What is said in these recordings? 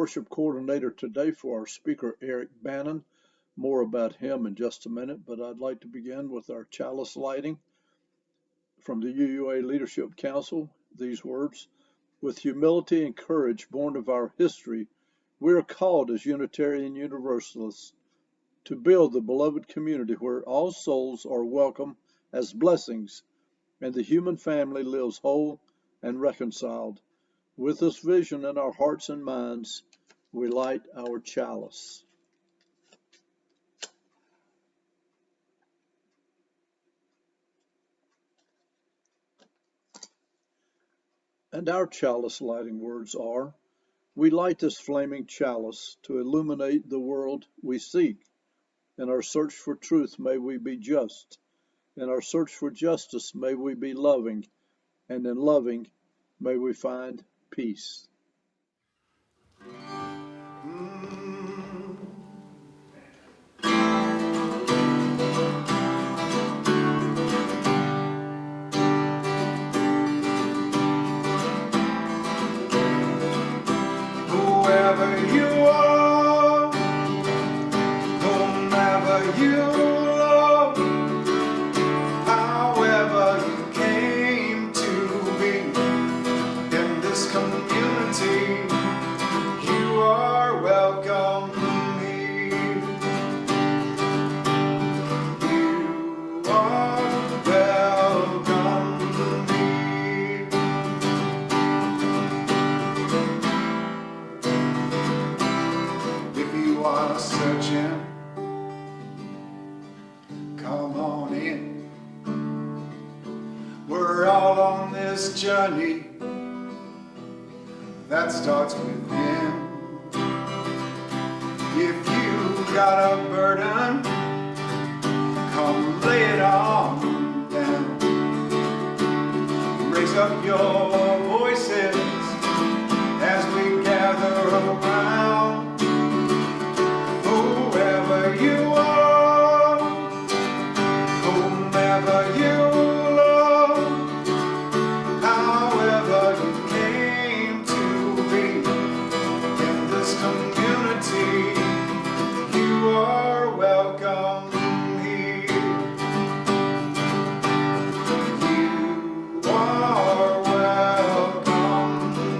worship coordinator today for our speaker, Eric Bannon. More about him in just a minute, but I'd like to begin with our chalice lighting from the UUA Leadership Council. These words: with humility and courage born of our history, we are called as Unitarian Universalists to build the beloved community where all souls are welcome as blessings and the human family lives whole and reconciled. With this vision in our hearts and minds, we light our chalice. And our chalice lighting words are: we light this flaming chalice to illuminate the world we seek. In our search for truth, may we be just. In our search for justice, may we be loving. And in loving, may we find peace. Whoever you are, whomever you love, however you came to be in this community, you are welcome here. You are welcome here. If you are searching, come on in. We're all on this journey that starts within. If you got a burden, come lay it on down. Raise up your voices as we gather around. Whoever you are, whomever you love, however you came to be in this community, you are welcome here. You are welcome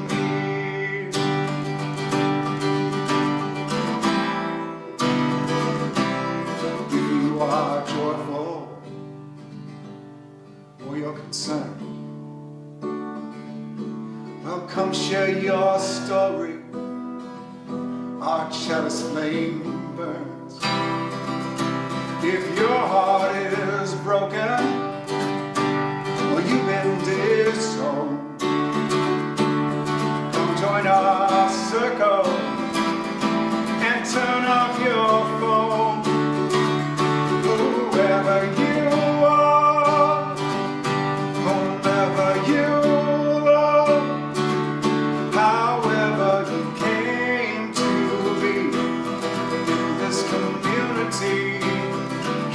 here. If you are joyful or you're concerned, well, come share your story. Our chalice flame burns. If your heart is broken or you've been disowned, come join our circle and turn off your phone. Whoever you are, whomever you love, however you came to be in this community,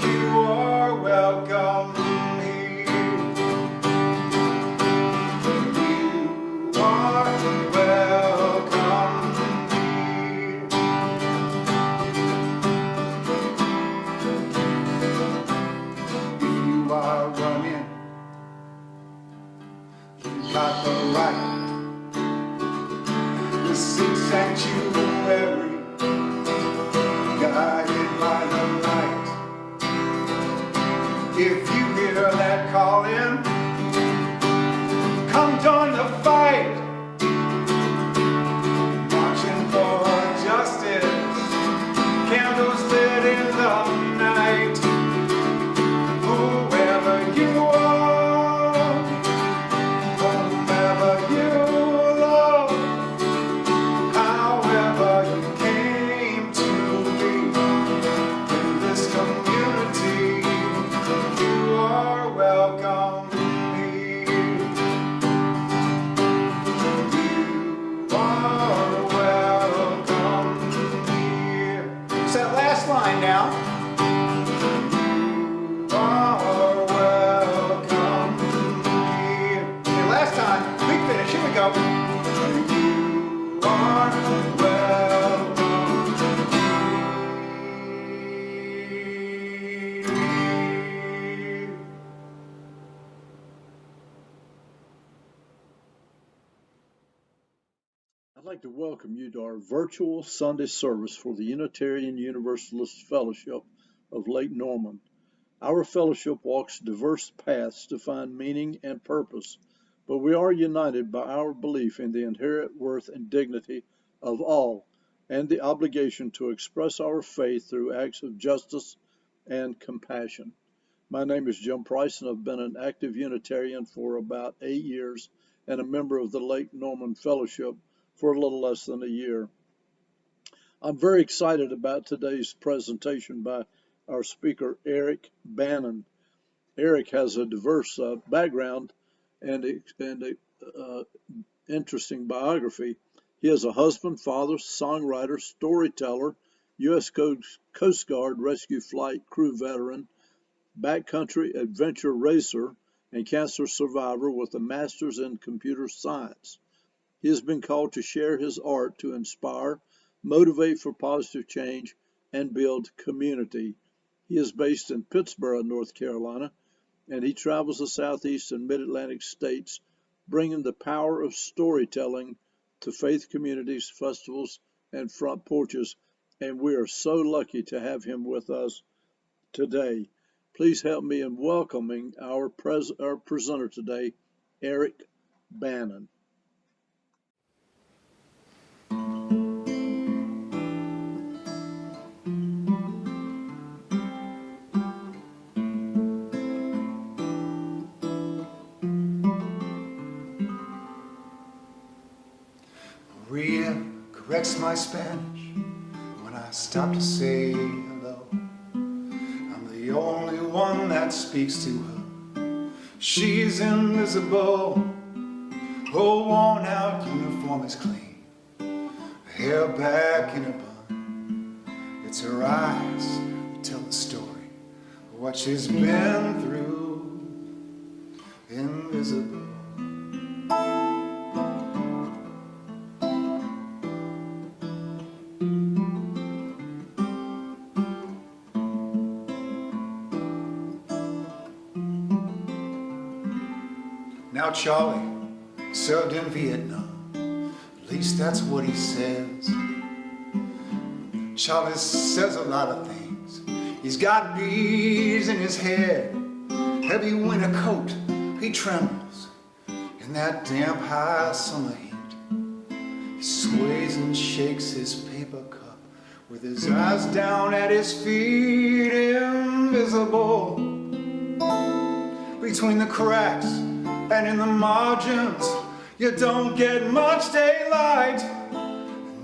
you are welcome here. You are welcome here. If you are running, you got the right to seek sanctuary, guided by the light. If you hear that calling, come join the fight. Marching for justice, candles lit in the night. Whoever you are, whomever you love, however you came to be in this community, you are welcome here. You are welcome here. It's that last line now. You are welcome here. Okay, last time, big finish. Here we go. You are welcome. like to welcome you to our virtual Sunday service for the Unitarian Universalist Fellowship of Lake Norman. Our fellowship walks diverse paths to find meaning and purpose, but we are united by our belief in the inherent worth and dignity of all and the obligation to express our faith through acts of justice and compassion. My name is Jim Price, and I've been an active Unitarian for about 8 years and a member of the Lake Norman Fellowship for a little less than a year. I'm very excited about today's presentation by our speaker, Eric Bannon. Eric has a diverse background and interesting biography. He is a husband, father, songwriter, storyteller, U.S. Coast Guard rescue flight crew veteran, backcountry adventure racer, and cancer survivor with a master's in computer science. He has been called to share his art to inspire, motivate for positive change, and build community. He is based in Pittsburgh, North Carolina, and he travels the Southeast and Mid-Atlantic states, bringing the power of storytelling to faith communities, festivals, and front porches, and we are so lucky to have him with us today. Please help me in welcoming our presenter today, Eric Bannon. Maria corrects my Spanish when I stop to say hello. I'm the only one that speaks to her. She's invisible. Her worn out uniform is clean. Her hair back in a bun. It's her eyes that tell the story of what she's been through. Invisible. Now Charlie served in Vietnam, at least that's what he says. Charlie says a lot of things. He's got beads in his head, heavy winter coat, he trembles in that damp high summer heat. He sways and shakes his paper cup with his eyes down at his feet, invisible. Between the cracks and in the margins, you don't get much daylight.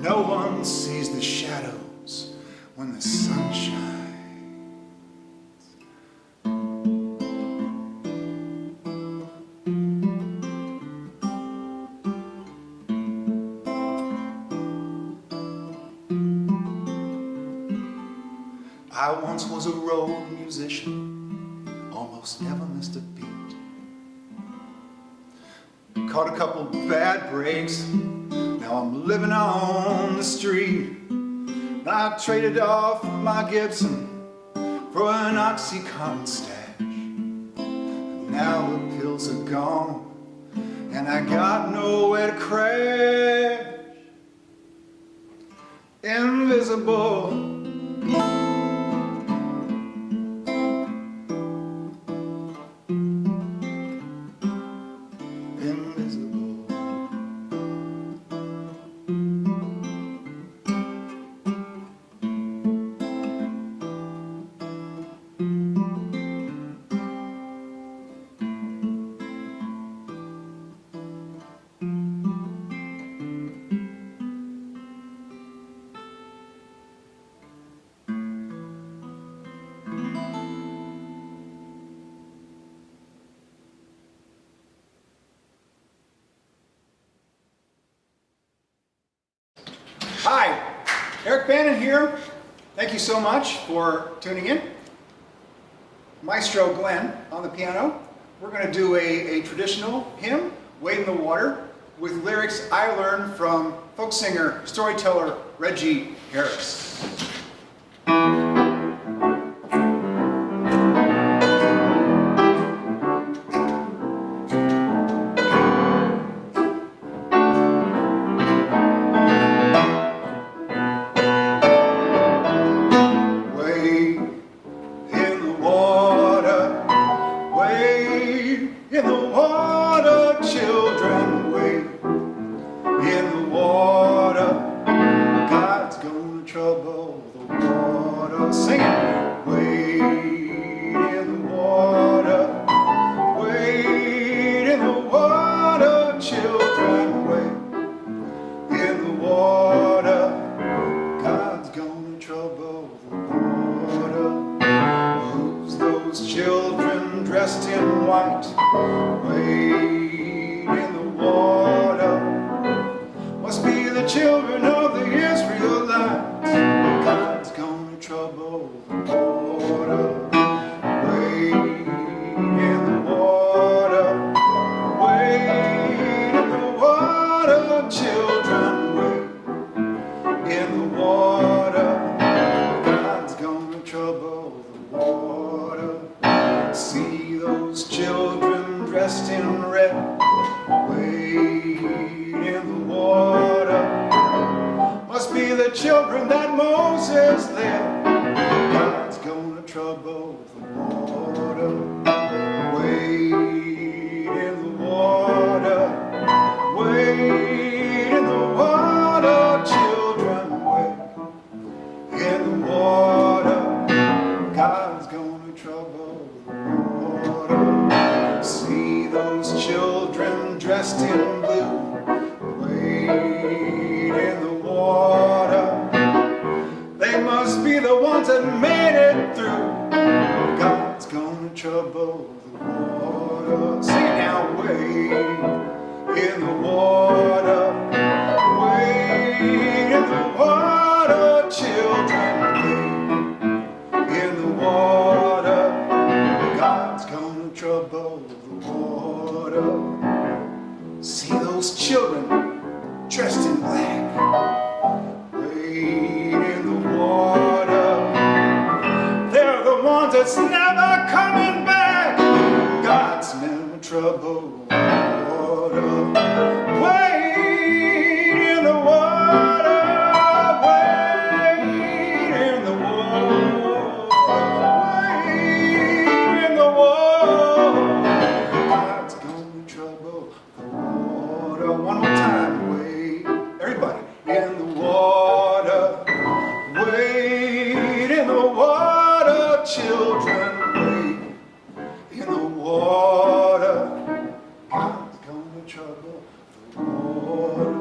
No one sees the shadows when the sun shines. I once was a road musician, almost never missed a beat. Caught a couple bad breaks, now I'm living on the street. I traded off my Gibson for an OxyContin stash. Now the pills are gone, and I got nowhere to crash. Invisible. Hi, Eric Bannon here. Thank you so much for tuning in. Maestro Glenn on the piano. We're going to do a traditional hymn, Wade in the Water, with lyrics I learned from folk singer, storyteller Reggie Harris. the water. Sing it. Wade in the water. Wade in the water, children. Wade in the water. God's gonna trouble the water. Who's those children dressed in white? Wade in the water. Must be the children of the Israelites. God's gonna trouble the water. Wade in the water. Wade in the water, children. Wade in the water. God's gonna trouble the water. See those children dressed in red. Wade in the water. Must be the children that Moses led. God's gonna trouble the water. Wade in the water. Wade in the water, children. Wade in the water. God's gonna trouble the water. See those children dressed in blue. Wade in the water. They must be the ones that made it through. God's gonna trouble the water. Sing it now. Wade in the water. Wade in the water, children. Wade in the water. God's gonna trouble the water. See those children dressed in black. Wade in the water. They're the ones that's never coming back. God's never trouble the water. Wade in the water. Wade in the water. Wade in the water. God's gonna trouble the water. One more time. Wade. Everybody. In the water. Wade in the water, children. Wade in the water. God's gonna trouble the water.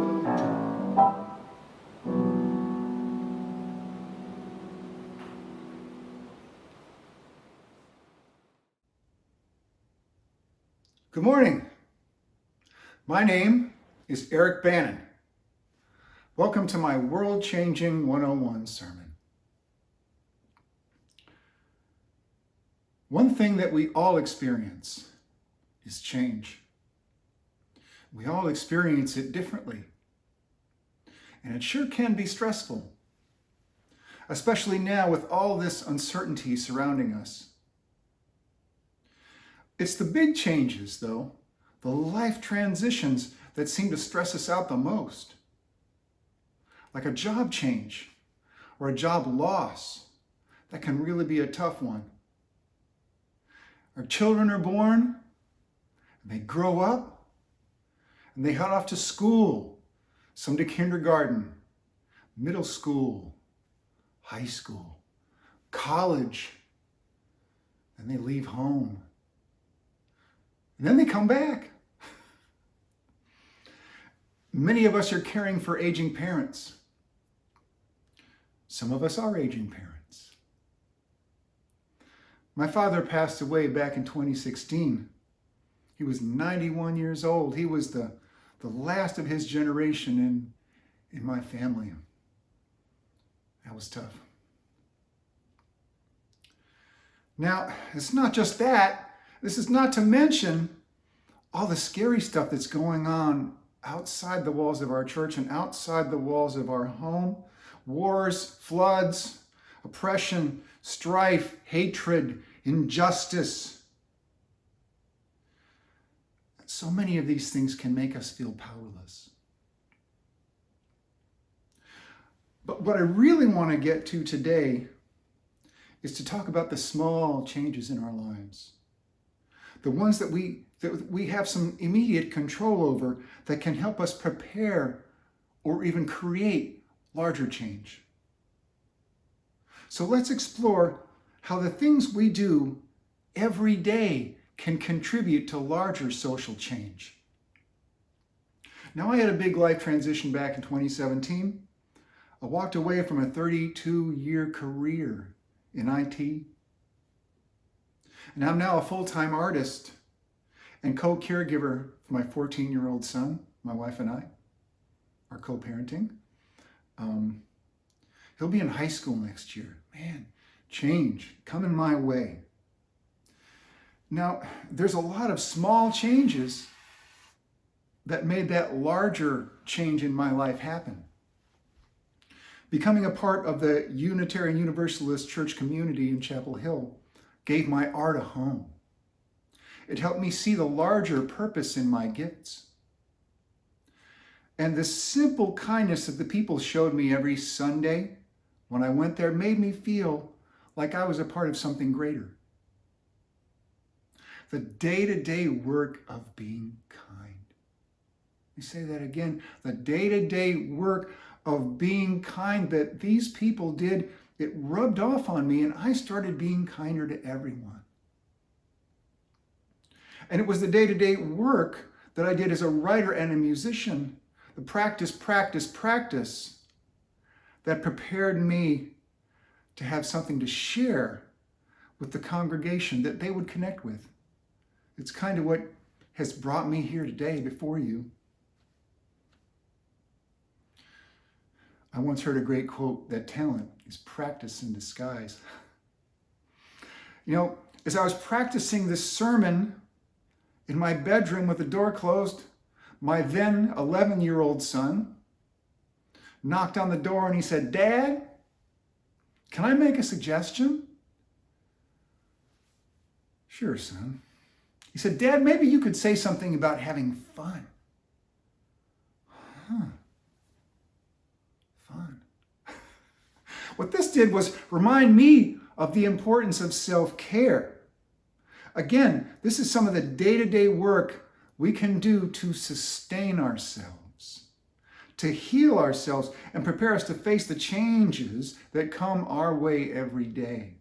Good morning. My name is Eric Bannon. Welcome to my World-Changing 101 sermon. One thing that we all experience is change. We all experience it differently. And it sure can be stressful, especially now with all this uncertainty surrounding us. It's the big changes, though, the life transitions that seem to stress us out the most. Like a job change or a job loss, that can really be a tough one. Our children are born, and they grow up, and they head off to school, some to kindergarten, middle school, high school, college, and they leave home. And then they come back. Many of us are caring for aging parents. Some of us are aging parents. My father passed away back in 2016. He was 91 years old. He was the last of his generation in my family. That was tough. Now, it's not just that. This is not to mention all the scary stuff that's going on outside the walls of our church and outside the walls of our home. Wars, floods, oppression, strife, hatred, injustice. So many of these things can make us feel powerless. But what I really want to get to today is to talk about the small changes in our lives. The ones that we have some immediate control over that can help us prepare or even create larger change. So let's explore how the things we do every day can contribute to larger social change. Now, I had a big life transition back in 2017. I walked away from a 32-year career in IT. And I'm now a full-time artist and co-caregiver for my 14-year-old son. My wife and I are co-parenting. He'll be in high school next year. Man, change coming my way. Now, there's a lot of small changes that made that larger change in my life happen. Becoming a part of the Unitarian Universalist Church community in Chapel Hill gave my art a home. It helped me see the larger purpose in my gifts. And the simple kindness that the people showed me every Sunday when I went there made me feel like I was a part of something greater. The day-to-day work of being kind. Let me say that again. The day-to-day work of being kind that these people did, it rubbed off on me, and I started being kinder to everyone. And it was the day-to-day work that I did as a writer and a musician, the practice that prepared me to have something to share with the congregation that they would connect with. It's kind of what has brought me here today before you. I once heard a great quote that talent is practice in disguise. You know, as I was practicing this sermon in my bedroom with the door closed, my then 11-year-old son knocked on the door and he said, "Dad, can I make a suggestion?" "Sure, son." He said, "Dad, maybe you could say something about having fun." Fun. What this did was remind me of the importance of self-care. Again, this is some of the day-to-day work we can do to sustain ourselves, to heal ourselves, and prepare us to face the changes that come our way every day.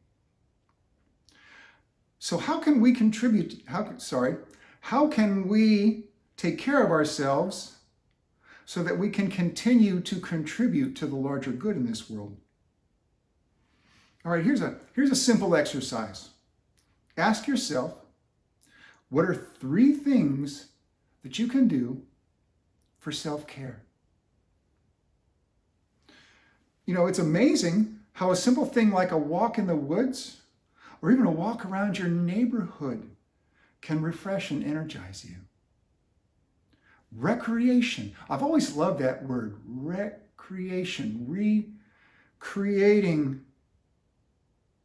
So how can we contribute, how can we take care of ourselves so that we can continue to contribute to the larger good in this world? All right, here's a simple exercise. Ask yourself, what are 3 things that you can do for self-care? You know, it's amazing how a simple thing like a walk in the woods or even a walk around your neighborhood can refresh and energize you. Recreation. I've always loved that word, recreation, recreating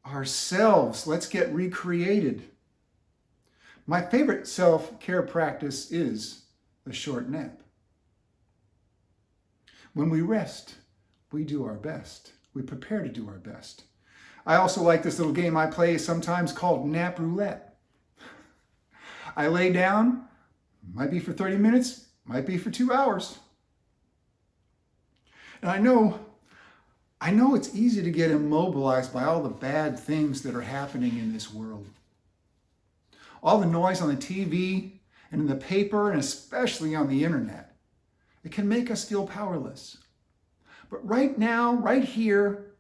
ourselves. Let's get recreated. My favorite self-care practice is the short nap. When we rest, we do our best. We prepare to do our best. I also like this little game I play sometimes called Nap Roulette. I lay down, might be for 30 minutes, might be for 2 hours. And I know it's easy to get immobilized by all the bad things that are happening in this world. All the noise on the TV and in the paper and especially on the internet. It can make us feel powerless. But right now, right here,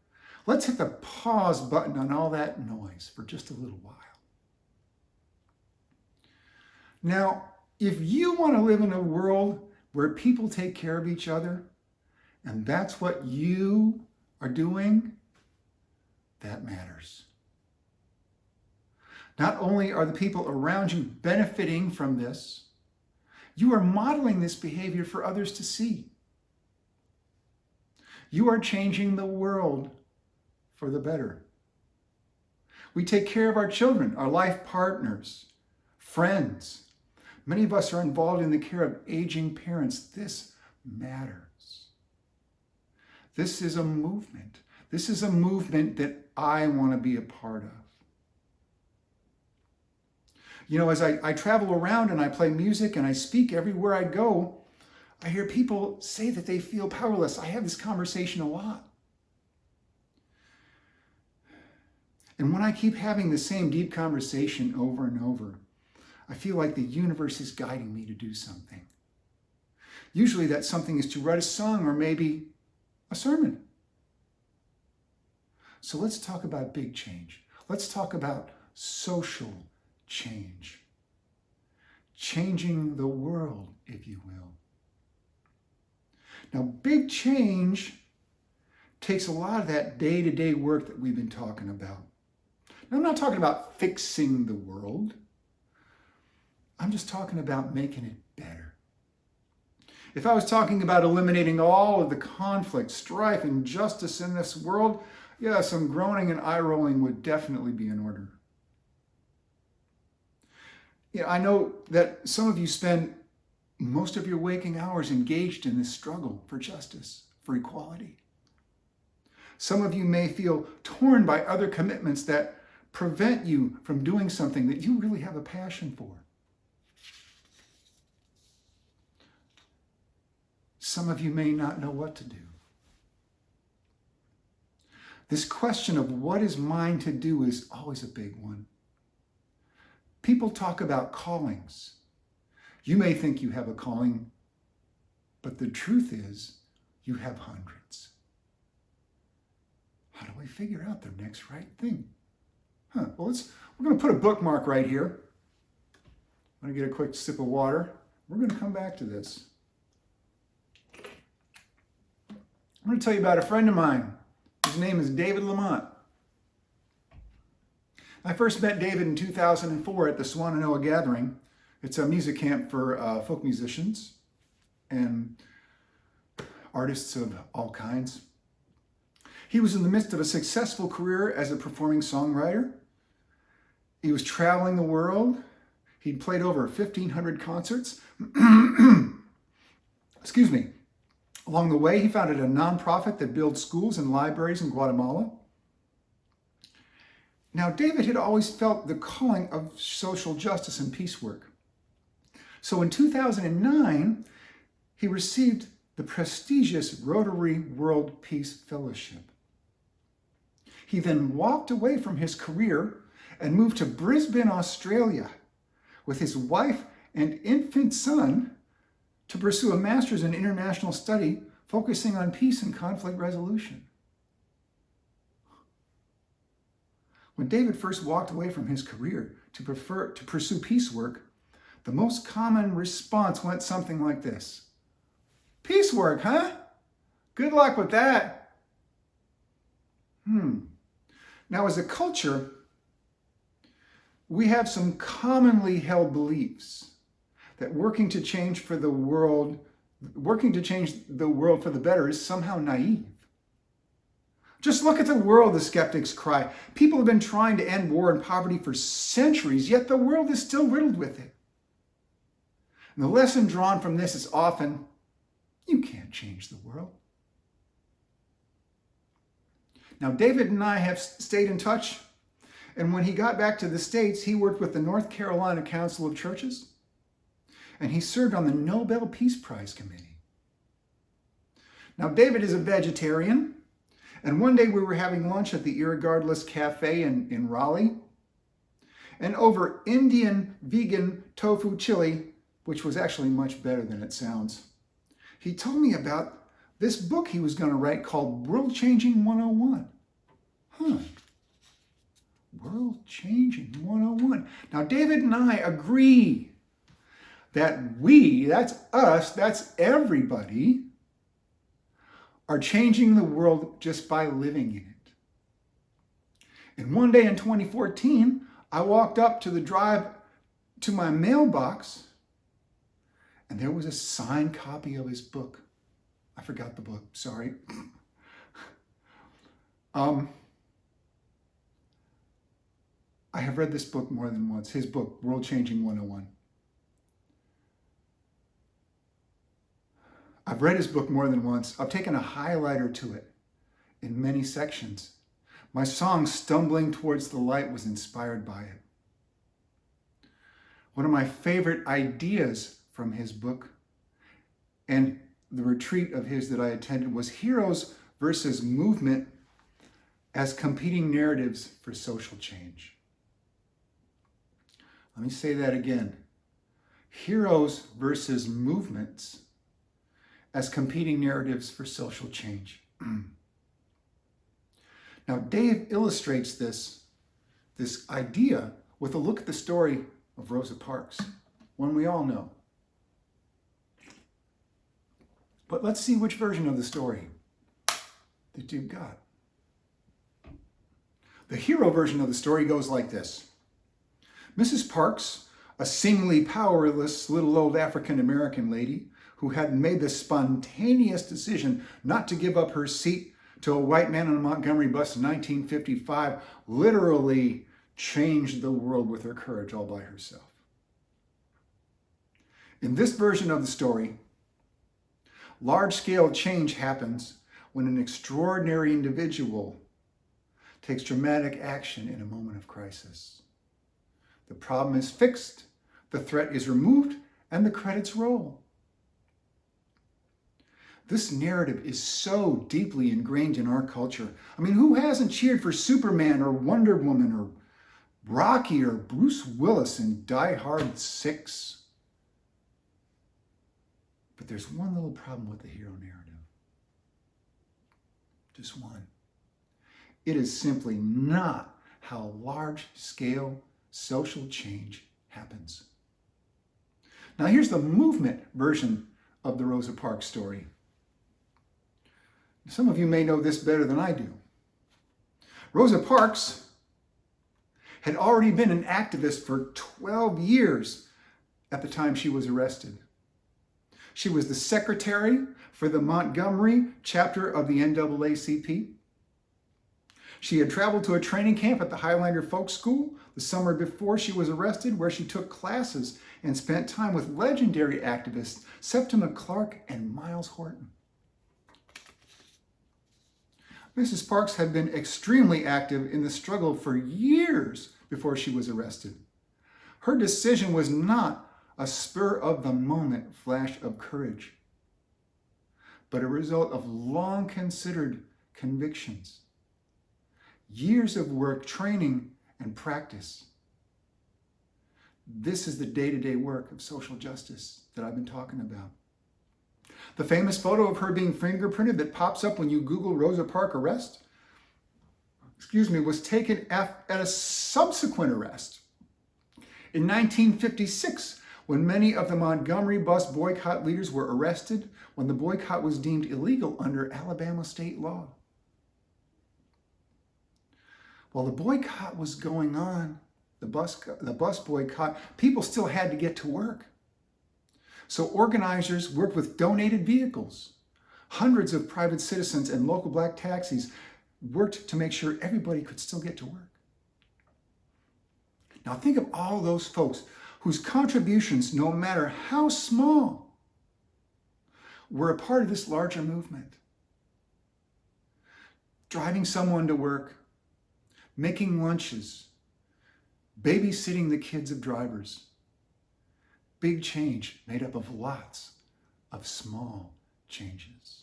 let's hit the pause button on all that noise for just a little while. Now, if you want to live in a world where people take care of each other, and that's what you are doing, that matters. Not only are the people around you benefiting from this, you are modeling this behavior for others to see. You are changing the world for the better. We take care of our children, our life partners, friends. Many of us are involved in the care of aging parents. This matters. This is a movement. This is a movement that I want to be a part of. You know, as I travel around and I play music and I speak everywhere I go, I hear people say that they feel powerless. I have this conversation a lot. And when I keep having the same deep conversation over and over, I feel like the universe is guiding me to do something. Usually that something is to write a song or maybe a sermon. So let's talk about big change. Let's talk about social change. Changing the world, if you will. Now, big change takes a lot of that day-to-day work that we've been talking about. Now, I'm not talking about fixing the world. I'm just talking about making it better. If I was talking about eliminating all of the conflict, strife, and injustice in this world, yeah, some groaning and eye-rolling would definitely be in order. Yeah, I know that some of you spend most of your waking hours engaged in this struggle for justice, for equality. Some of you may feel torn by other commitments that prevent you from doing something that you really have a passion for. Some of you may not know what to do. This question of what is mine to do is always a big one. People talk about callings. You may think you have a calling, but the truth is you have hundreds. How do I figure out the next right thing? Well, we're going to put a bookmark right here. I'm going to get a quick sip of water. We're going to come back to this. I'm going to tell you about a friend of mine. His name is David Lamont. I first met David in 2004 at the Swannanoa Gathering. It's a music camp for folk musicians and artists of all kinds. He was in the midst of a successful career as a performing songwriter. He was traveling the world. He'd played over 1,500 concerts. Excuse me. Along the way, he founded a nonprofit that builds schools and libraries in Guatemala. Now, David had always felt the calling of social justice and peace work. So in 2009, he received the prestigious Rotary World Peace Fellowship. He then walked away from his career and moved to Brisbane, Australia, with his wife and infant son to pursue a master's in international study focusing on peace and conflict resolution. When David first walked away from his career to pursue peace work, the most common response went something like this. Peace work, huh? Good luck with that. Now, as a culture, we have some commonly held beliefs that working to change the world for the better is somehow naive. Just look at the world, the skeptics cry. People have been trying to end war and poverty for centuries, yet the world is still riddled with it. And the lesson drawn from this is often, you can't change the world. Now, David and I have stayed in touch, and when he got back to the States, he worked with the North Carolina Council of Churches, and he served on the Nobel Peace Prize Committee. Now, David is a vegetarian, and one day we were having lunch at the Irregardless Cafe in Raleigh, and over Indian vegan tofu chili, which was actually much better than it sounds, he told me about this book he was going to write called World Changing 101. World Changing 101. Now, David and I agree that we, that's us, that's everybody, are changing the world just by living in it. And one day in 2014, I walked up to the drive to my mailbox, and there was a signed copy of his book. I forgot the book, sorry. I have read this book more than once, his book, World Changing 101. I've read his book more than once. I've taken a highlighter to it in many sections. My song, Stumbling Towards the Light, was inspired by it. One of my favorite ideas from his book and the retreat of his that I attended was Heroes versus Movement as competing narratives for social change. Let me say that again. Heroes versus movements as competing narratives for social change. Now, Dave illustrates this idea with a look at the story of Rosa Parks, one we all know. But let's see which version of the story that you've got. The hero version of the story goes like this. Mrs. Parks, a seemingly powerless little old African-American lady who had made the spontaneous decision not to give up her seat to a white man on a Montgomery bus in 1955, literally changed the world with her courage all by herself. In this version of the story, large-scale change happens when an extraordinary individual takes dramatic action in a moment of crisis. The problem is fixed, the threat is removed, and the credits roll. This narrative is so deeply ingrained in our culture. I mean, who hasn't cheered for Superman or Wonder Woman or Rocky or Bruce Willis in Die Hard 6? But there's one little problem with the hero narrative. Just one. It is simply not how large-scale social change happens. Now here's the movement version of the Rosa Parks story. Some of you may know this better than I do. Rosa Parks had already been an activist for 12 years at the time she was arrested. She was the secretary for the Montgomery chapter of the NAACP. She had traveled to a training camp at the Highlander Folk School the summer before she was arrested, where she took classes and spent time with legendary activists Septima Clark and Miles Horton. Mrs. Parks had been extremely active in the struggle for years before she was arrested. Her decision was not a spur-of-the-moment flash of courage, but a result of long-considered convictions, years of work, training, and practice. This is the day-to-day work of social justice that I've been talking about. The famous photo of her being fingerprinted that pops up when you Google Rosa Parks arrest, was taken at a subsequent arrest in 1956, when many of the Montgomery bus boycott leaders were arrested when the boycott was deemed illegal under Alabama state law. While the boycott was going on, the bus boycott, people still had to get to work. So organizers worked with donated vehicles. Hundreds of private citizens and local black taxis worked to make sure everybody could still get to work. Now think of all those folks whose contributions, no matter how small, were a part of this larger movement. Driving someone to work, making lunches, babysitting the kids of drivers. Big change made up of lots of small changes.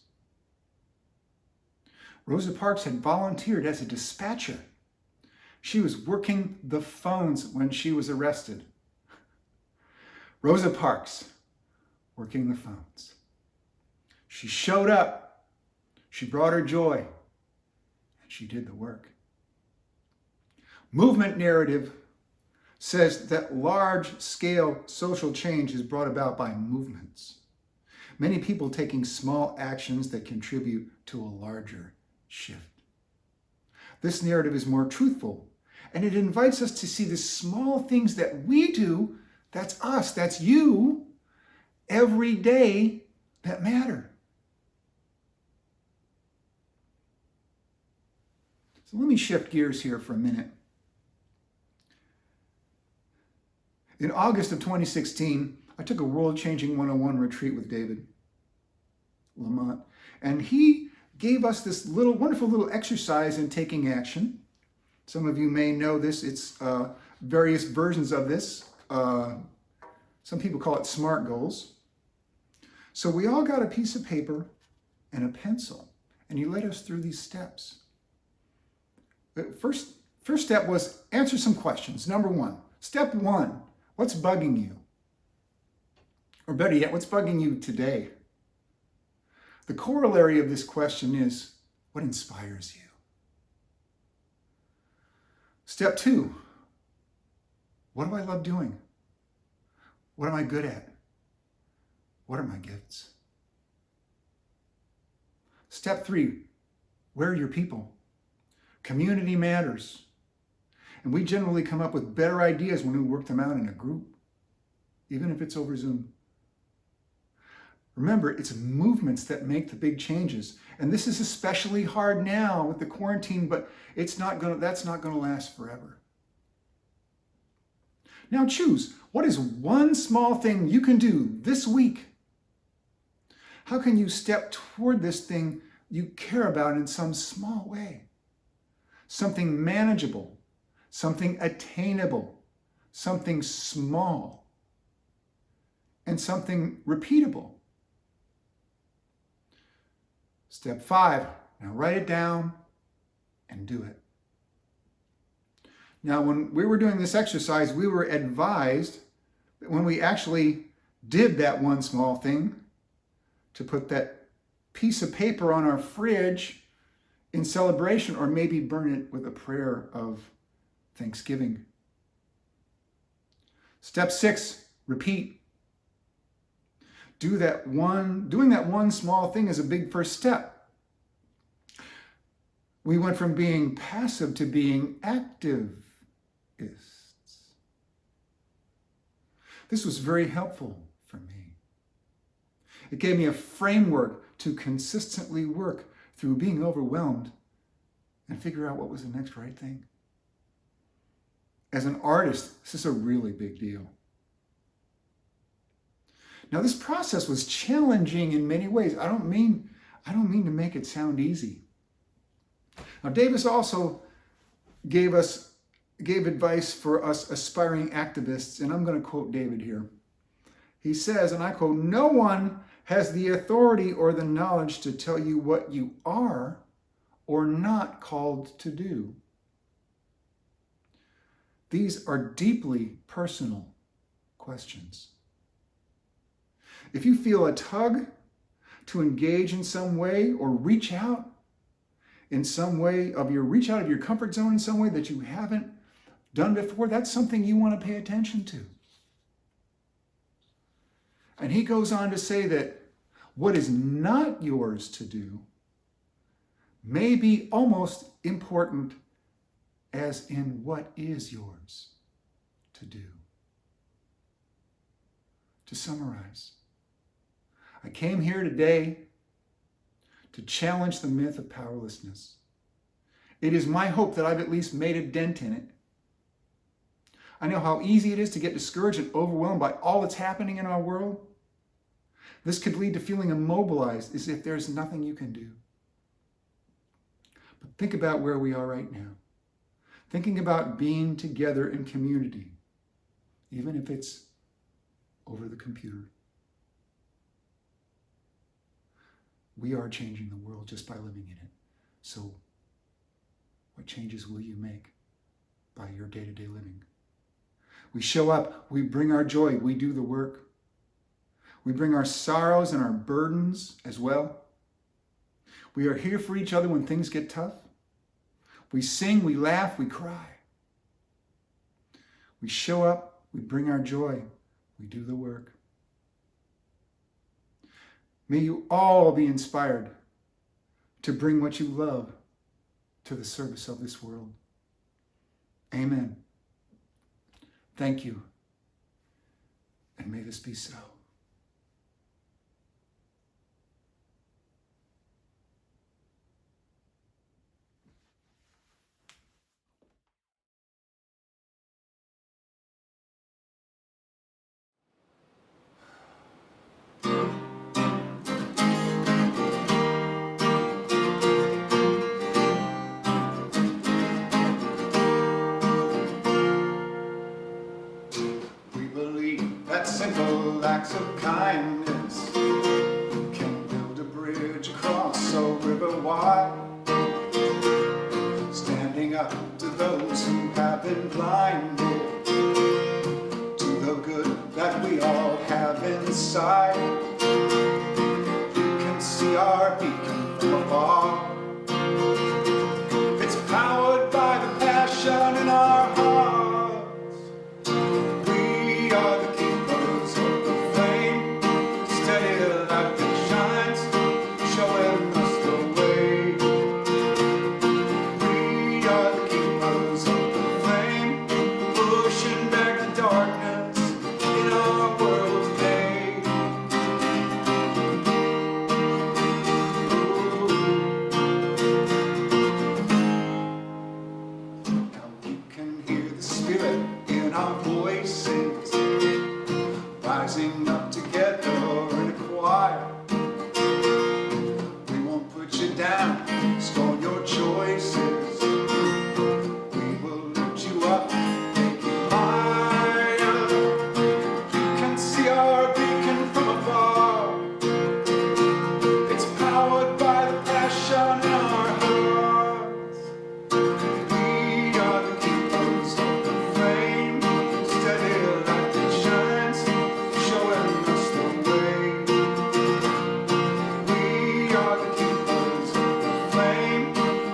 Rosa Parks had volunteered as a dispatcher. She was working the phones when she was arrested. Rosa Parks, working the phones. She showed up, she brought her joy, and she did the work. Movement narrative says that large-scale social change is brought about by movements. Many people taking small actions that contribute to a larger shift. This narrative is more truthful, and it invites us to see the small things that we do, that's us, that's you, every day that matter. So let me shift gears here for a minute. In August of 2016, I took a World-Changing 101 retreat with David Lamont, and he gave us this wonderful little exercise in taking action. Some of you may know this. It's various versions of this. Some people call it SMART goals. So we all got a piece of paper and a pencil, and he led us through these steps. First step was answer some questions. Number one, step one, what's bugging you? Or better yet, what's bugging you today? The corollary of this question is, what inspires you? Step two, what do I love doing? What am I good at? What are my gifts? Step three, where are your people? Community matters. And we generally come up with better ideas when we work them out in a group, even if it's over Zoom. Remember, it's movements that make the big changes. And this is especially hard now with the quarantine, but that's not going to last forever. Now choose, what is one small thing you can do this week? How can you step toward this thing you care about in some small way? Something manageable, something attainable, something small, and something repeatable. Step 5, now write it down and do it. Now, when we were doing this exercise, we were advised that when we actually did that one small thing, to put that piece of paper on our fridge in celebration, or maybe burn it with a prayer of thanksgiving. Step 6, repeat. Doing that one small thing is a big first step. We went from being passive to being activists. This was very helpful for me. It gave me a framework to consistently work through being overwhelmed and figure out what was the next right thing. As an artist, this is a really big deal. Now, this process was challenging in many ways. I don't mean to make it sound easy. Now, Davis also gave advice for us aspiring activists, and I'm going to quote David here. He says, and I quote, "No one has the authority or the knowledge to tell you what you are or not called to do. These are deeply personal questions. If you feel a tug to engage in some way or reach out in some way reach out of your comfort zone in some way that you haven't done before, that's something you want to pay attention to." And he goes on to say that what is not yours to do may be almost important as in what is yours to do. To summarize, I came here today to challenge the myth of powerlessness. It is my hope that I've at least made a dent in it. I know how easy it is to get discouraged and overwhelmed by all that's happening in our world. This could lead to feeling immobilized, as if there's nothing you can do. But think about where we are right now. Thinking about being together in community, even if it's over the computer. We are changing the world just by living in it. So, what changes will you make by your day-to-day living? We show up, we bring our joy, we do the work. We bring our sorrows and our burdens as well. We are here for each other when things get tough. We sing, we laugh, we cry. We show up, we bring our joy, we do the work. May you all be inspired to bring what you love to the service of this world. Amen. Thank you. And may this be so. Simple acts of kindness can build a bridge across a river wide. Standing out to those who have been blinded to the good that we all have inside. You can see our beacon from afar. It's powered by the passion in our hearts. We are the keepers of the flame, steady light that shines, showing us the way. We are the keepers of the flame, pushing back the darkness in our world today. Now you can hear the spirit in our voices, rising up together in a choir. We won't put you down, scorn your choices. We will lift you up, take you higher. You can see our beacon from afar. It's powered by the passion in our hearts. We are the keepers of the flame, steady light that shines, showing us the way. We are the keepers of the flame,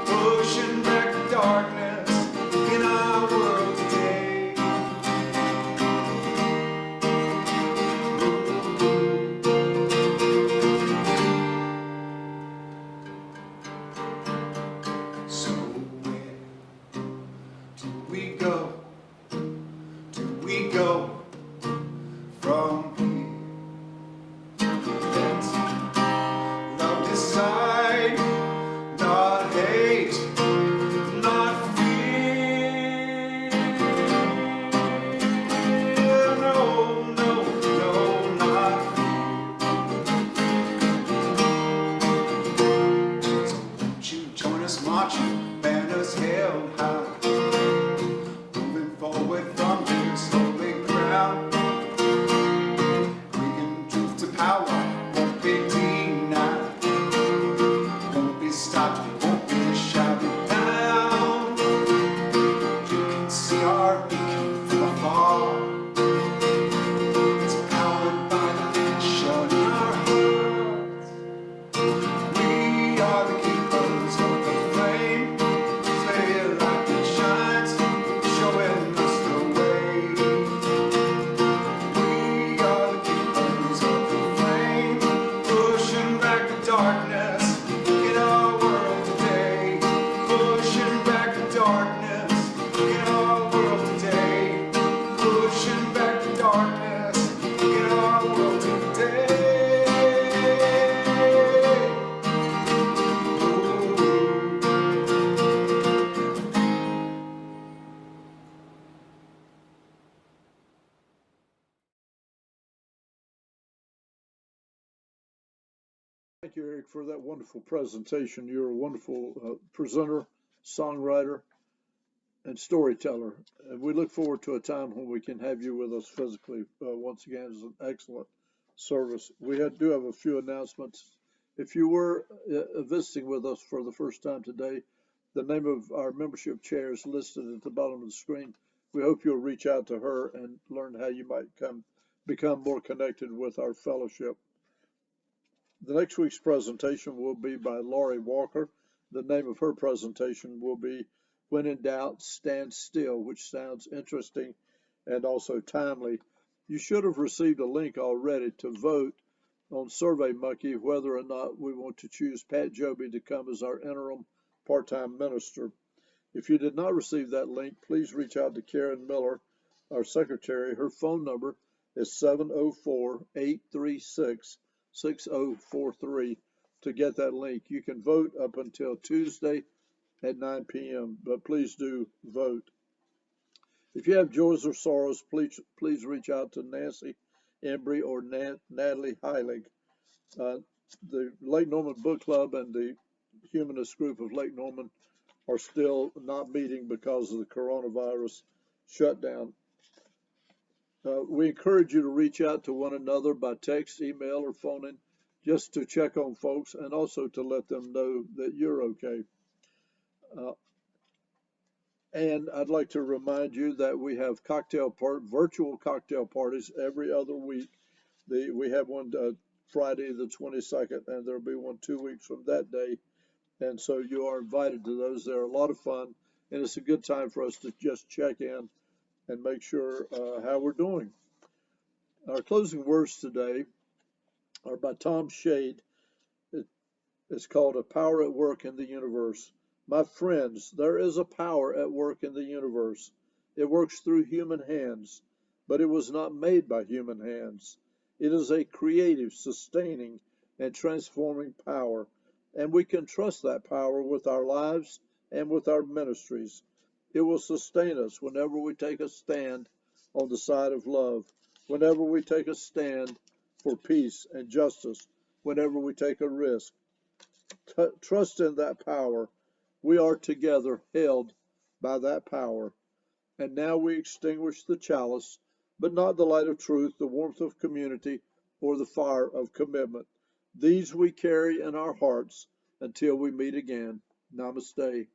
pushing back the darkness in our world today. So where do we go? Do we go from here? Let love decide, not hate, not fear. No, no, no, not fear. So won't you join us marching, banners held high, moving forward from this holy ground. Bringing truth to power, won't be denied, won't be stopped, won't be shouted down. You can see our beacon from afar. It's powered by the passion in our hearts. We are the keepers of the flame, steady light that shines, showing us the way. We are the keepers of the flame, pushing back the darkness in our world today. Pushing back the darkness in our world today. Pushing back the darkness in our world today. Thank you, Eric, for that wonderful presentation. You're a wonderful presenter, songwriter, and storyteller. And we look forward to a time when we can have you with us physically. Once again, it's an excellent service. We do have a few announcements. If you were visiting with us for the first time today, the name of our membership chair is listed at the bottom of the screen. We hope you'll reach out to her and learn how you might become more connected with our fellowship. The next week's presentation will be by Laurie Walker. The name of her presentation will be When in Doubt, Stand Still, which sounds interesting and also timely. You should have received a link already to vote on SurveyMonkey whether or not we want to choose Pat Joby to come as our interim part-time minister. If you did not receive that link, please reach out to Karen Miller, our secretary. Her phone number is 704-836-6043 to get that link. You can vote up until Tuesday at 9 p.m., but please do vote. If you have joys or sorrows, please reach out to Nancy Embry or Natalie Heilig. The Lake Norman Book Club and the Humanist Group of Lake Norman are still not meeting because of the coronavirus shutdown. We encourage you to reach out to one another by text, email, or phone-in just to check on folks and also to let them know that you're okay. And I'd like to remind you that we have virtual cocktail parties every other week. We have one Friday the 22nd, and there'll be one 2 weeks from that day. And so you are invited to those. They're a lot of fun, and it's a good time for us to just check in and make sure how we're doing. Our closing words today are by Tom Shade. It's called A Power at Work in the Universe. My friends, there is a power at work in the universe. It works through human hands, but it was not made by human hands. It is a creative, sustaining, and transforming power, and we can trust that power with our lives and with our ministries. It will sustain us whenever we take a stand on the side of love, whenever we take a stand for peace and justice, whenever we take a risk. Trust in that power. We are together held by that power. And now we extinguish the chalice, but not the light of truth, the warmth of community, or the fire of commitment. These we carry in our hearts until we meet again. Namaste.